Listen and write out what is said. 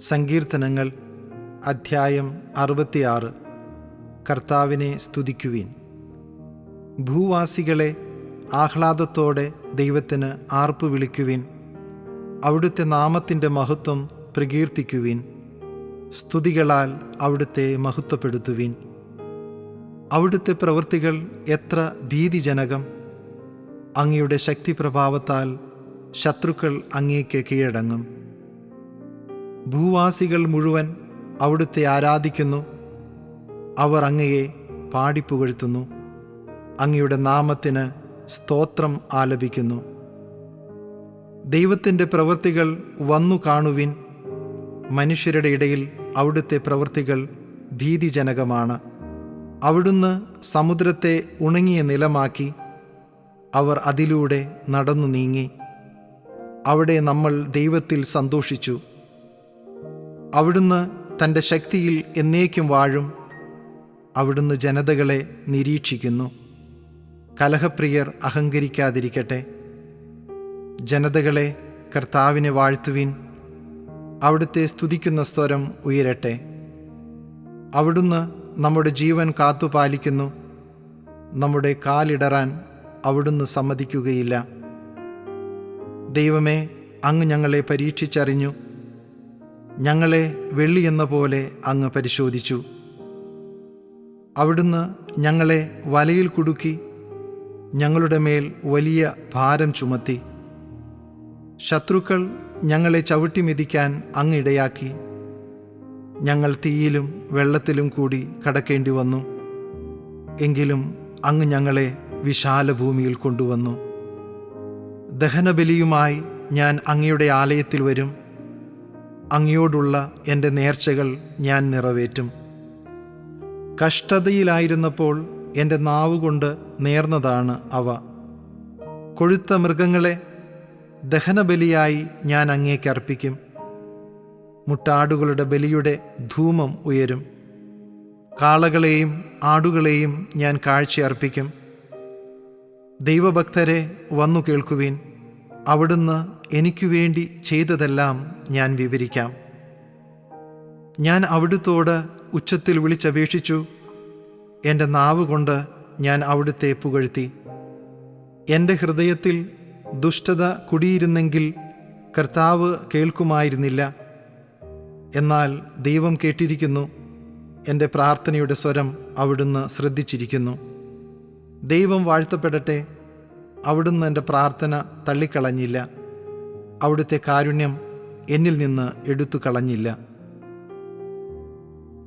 സങ്കീർത്തനങ്ങൾ അധ്യായം 66. കർത്താവിനെ സ്തുതിക്കുവിൻ. ഭൂവാസികളെ, ആഹ്ലാദത്തോടെ ദൈവത്തിന് ആർപ്പ് വിളിക്കുവിൻ. അവിടുത്തെ നാമത്തിൻ്റെ മഹത്വം പ്രകീർത്തിക്കുവിൻ. സ്തുതികളാൽ അവിടുത്തെ മഹത്വപ്പെടുത്തുവിൻ. അവിടുത്തെ പ്രവൃത്തികൾ എത്ര ഭീതിജനകം! അങ്ങയുടെ ശക്തിപ്രഭാവത്താൽ ശത്രുക്കൾ അങ്ങേക്ക് കീഴടങ്ങും. ഭൂവാസികൾ മുഴുവൻ അവിടുത്തെ ആരാധിക്കുന്നു. അവർ അങ്ങയെ പാടിപ്പുകഴ്ത്തുന്നു. അങ്ങയുടെ നാമത്തിന് സ്തോത്രം ആലപിക്കുന്നു. ദൈവത്തിൻ്റെ പ്രവൃത്തികൾ വന്നു കാണുവിൻ. മനുഷ്യരുടെ ഇടയിൽ അവിടുത്തെ പ്രവൃത്തികൾ ഭീതിജനകമാണ്. അവിടുന്ന് സമുദ്രത്തെ ഉണങ്ങിയ നിലമാക്കി. അവർ അതിലൂടെ നടന്നു നീങ്ങി. അവിടെ നമ്മൾ ദൈവത്തിൽ സന്തോഷിച്ചു. അവിടുന്ന് തൻ്റെ ശക്തിയിൽ എന്നേക്കും വാഴും. അവിടുന്ന് ജനതകളെ നിരീക്ഷിക്കുന്നു. കലഹപ്രിയർ അഹങ്കരിക്കാതിരിക്കട്ടെ. ജനതകളെ, കർത്താവിനെ വാഴ്ത്തുവിൻ. അവിടുത്തെ സ്തുതിക്കുന്ന സ്വരം ഉയരട്ടെ. അവിടുന്ന് നമ്മുടെ ജീവൻ കാത്തുപാലിക്കുന്നു. നമ്മുടെ കാലിടറാൻ അവിടുന്ന് സമ്മതിക്കുകയില്ല. ദൈവമേ, അങ്ങ് ഞങ്ങളെ പരീക്ഷിച്ചറിഞ്ഞു. ഞങ്ങളെ വെള്ളിയെന്ന പോലെ അങ്ങ് പരിശോധിച്ചു. അവിടുന്ന് ഞങ്ങളെ വലയിൽ കുടുക്കി. ഞങ്ങളുടെ മേൽ വലിയ ഭാരം ചുമത്തി. ശത്രുക്കൾ ഞങ്ങളെ ചവിട്ടി മെതിക്കാൻ അങ്ങ് ഇടയാക്കി. ഞങ്ങൾ തീയിലും വെള്ളത്തിലും കൂടി കടക്കേണ്ടി വന്നു. എങ്കിലും അങ്ങ് ഞങ്ങളെ വിശാല ഭൂമിയിൽ കൊണ്ടുവന്നു. ദഹനബലിയുമായി ഞാൻ അങ്ങയുടെ ആലയത്തിൽ വരും. അങ്ങയോടുള്ള എൻ്റെ നേർച്ചകൾ ഞാൻ നിറവേറ്റും. കഷ്ടതയിലായിരുന്നപ്പോൾ എൻ്റെ നാവുകൊണ്ട് നേർന്നതാണ് അവ. കൊഴുത്ത മൃഗങ്ങളെ ദഹനബലിയായി ഞാൻ അങ്ങേക്ക് അർപ്പിക്കും. മുട്ടാടുകളുടെ ബലിയുടെ ധൂമം ഉയരും. കാളകളെയും ആടുകളെയും ഞാൻ കാഴ്ചയർപ്പിക്കും. ദൈവഭക്തരെ, വന്നു കേൾക്കുവിൻ. അവിടുന്ന് എനിക്കു വേണ്ടി ചെയ്തതെല്ലാം ഞാൻ വിവരിക്കാം. ഞാൻ അവിടുത്തോട് ഉച്ചത്തിൽ വിളിച്ചപേക്ഷിച്ചു. എൻ്റെ നാവ് കൊണ്ട് ഞാൻ അവിടുത്തെ പുകഴ്ത്തി. എൻ്റെ ഹൃദയത്തിൽ ദുഷ്ടത കുടിയിരുന്നെങ്കിൽ കർത്താവ് കേൾക്കുമായിരുന്നില്ല. എന്നാൽ ദൈവം കേട്ടിരിക്കുന്നു. എൻ്റെ പ്രാർത്ഥനയുടെ സ്വരം അവിടുന്ന് ശ്രദ്ധിച്ചിരിക്കുന്നു. ദൈവം വാഴ്ത്തപ്പെടട്ടെ. അവിടുന്ന് എൻ്റെ പ്രാർത്ഥന തള്ളിക്കളഞ്ഞില്ല. അവിടുത്തെ കാരുണ്യം എന്നിൽ നിന്ന് എടുത്തു കളഞ്ഞില്ല.